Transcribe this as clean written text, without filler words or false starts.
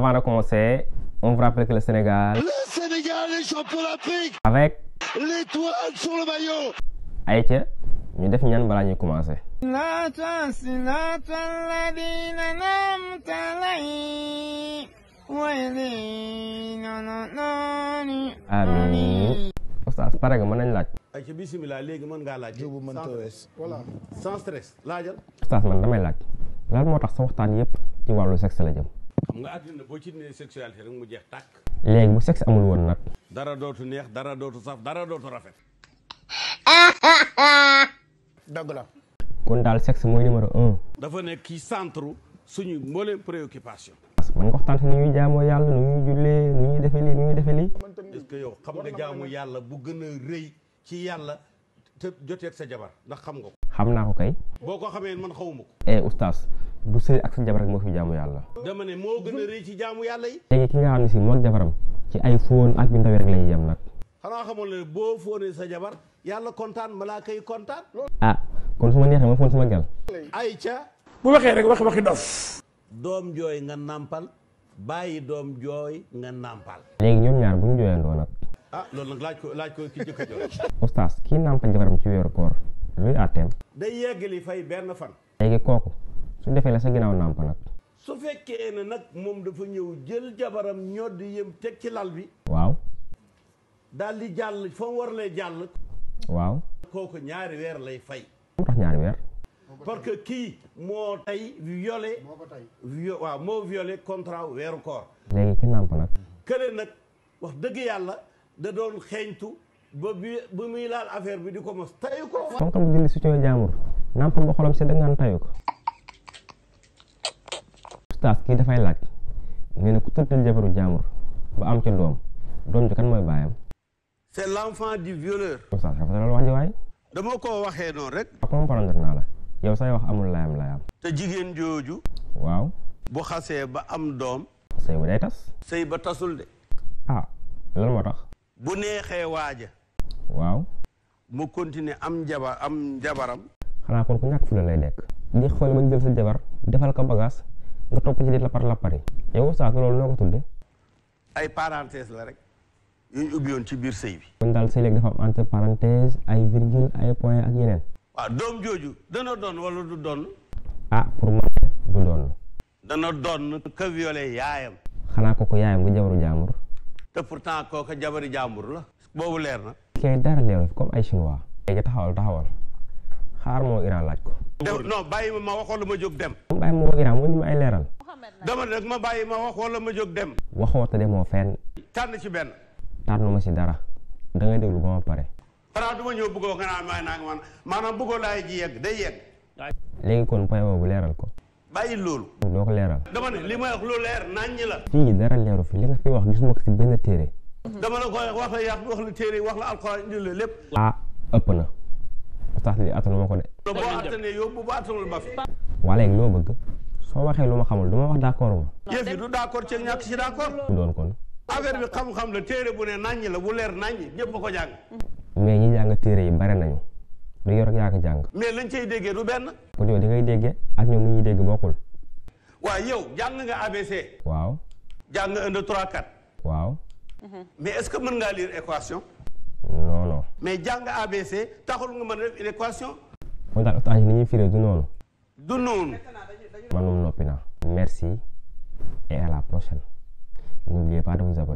Avant de commencer, on vous rappelle que le Sénégal est champion d'Afrique avec l'étoile sur le maillot. Aïcha, ñu def ñaan balaa ñuy commencer. Amiin. Oustaz pare nga mën nañ laaj. Aïcha bismillah léegi mën ngaa laaj. Voilà. Sans stress laajal. Oustaz man damay laaj lan moo tax sa waxtaan yëpp ci wàllu sexe la jëm. xam nga àddina boo ci nee sexualité rek mu jeex tàkk. léegi bu sexe amul woon nag. dara dootu neex dara dootu saf dara dootu rafet. dëgg la. kon daal sexe mooy numéro 1. dafa nekk ci centre suñu mbooleem préoccupation. man nga waxtaan si nu ñuy jaamoo yàlla nu ñuy jullee nu ñuy defee lii nu ñuy defee lii. est-ce que yow xam nga jaamu yàlla bu gën a rëy ci yàlla te joteeg sa jabar ndax xam nga ko. xam naa ko kay. boo ko xamee man xawuma ko. Oustaz du sëy ak sa jabar rek moo fi jaamu yàlla. dama ne moo gën a rëy ci jaamu yàlla yi. léegi ki nga xam ne si moo ak jabaram ci ay fóon ak yu ndaw rek lañuy yem nag. xanaa xamoon ne boo fóonee sa jabar yàlla kontaan malaaka yi kontaan. ah kon su ma neexee ma fóon sama gel. Aïcha. bu waxee rek waxi dof. doom jooy nga nàmpal bàyyi doom jooy nga nàmpal. léegi ñoom ñaar bu ñu jooyandoo nag. ah loolu nag laaj ko ki jëkk a jooy. Oustaz kii nàmpal jabaram ci weeru koor luy àtteem. day yeggali fay benn fan. léegi kooku su defee la sa ginnaaw nàmp nag. su fekkee ne nag moom dafa ñëw jël jabaram ñoddi yëm teg ci lal bi. waaw. daal di jàll fa mu war lay jàll. waaw. kooku ñaari weer lay fay. mu tax ñaari weer. parce que kii moo tey violé. moo violé contrat weeru koor. léegi ki nàmp nag. kële nag wax dëgg yàlla da doon xeeñtu ba muy laal affaire bi di ko mos tayu ko. comme tam jëli si cooy jaamur nàmpal ba xolam sedd ngaan tayu ko. Oustaz kii dafay laaj nee na ku tëddal jabaru jaamur ba am ca doom ji kan mooy baayam. c'est l'enfant du violeur. Oustaz dafa loolu wax ji waay. dama ko waxee noonu rek. comprendre naa la yow say wax amul layam. te jigéen jooju. waaw. bu xasee ba am doom. sëy ba day tas. sëy ba tasul de. ah lan moo tax. bu neexee waaja. waaw. mu continuer am jabaram. xanaa kon ku ñàkk fu la lay dekk. di xool ba jël sa jabar defal ko bagage nga topp ci di lapari. yow Oustaz loolu noo ko tudde. ay parenthèse la rek. yu ñu ubbi woon ci biir sëy bi. kon daal sëy léegi dafa am entre parenthèse ay virgule ay point ak yeneen. waaw doom jooju dana doon wala du doon. ah pour man du doon. dana doon ka violé yaayam. xanaa kooku yaayam du jabaru jaambur. te pourtant kooka jabari jaambur la. boobu leer na. kay dara leeru fi comme ay chinois. léegi taxawal xaar moo Iran laaj ko. non bàyyi ma wax wala ma jóg dem. bàyyi ma woo Iran mu ñu ma ay leeral. dama ne rek ma bàyyi ma wax wala ma jóg dem. waxoo te demoo fenn. tànn ci benn. tànnu ma si dara da ngay déglu ba ma pare. xanaa du ma ñëw bëggoo nga naan maay naa man maanaam bëggoo laay ji yegg day yegg. léegi kon point boobu leeral ko. bàyyi loolu. doo ko leeral. dama ne li may wax lu leer naññ la. fii dara leeru fi li nga fi wax gisuma ko si benn téere. dama la koy wax la yàq wax la téere wax la alxuraan indi la lépp. ah ëpp na. Oustaz li attanu ma ko de. boo attanee yóbbu bu attanul ba fi. waa léegi loo bëgg soo waxee lu ma xamul du ma wax d'accord ma. yëf yi du d'accord ci ñàkk si d'accord. du doon kon. affaire bi xam-xam la téere bu ne naññ la bu leer naññ ñëpp a ko jàng. mais ñi jàng téere yi bare nañu du yor ak yaa ko jàng. mais lañ cay déggee du benn. kon yow di ngay déggee ak ñoom ni ñuy dégg bokkul. waaw yow jàng nga ABC. waaw. jàng nga 1 2 3 4. waaw. mais est-ce que mën ngaa lire équation. non. mais jàng ABC taxul nga mën a def une équation. kon daal oustaz ni ñuy firé du noonu. du noonu. man moom noppi naa. merci et à la prochaine. N'oubliez pas de vous abonner.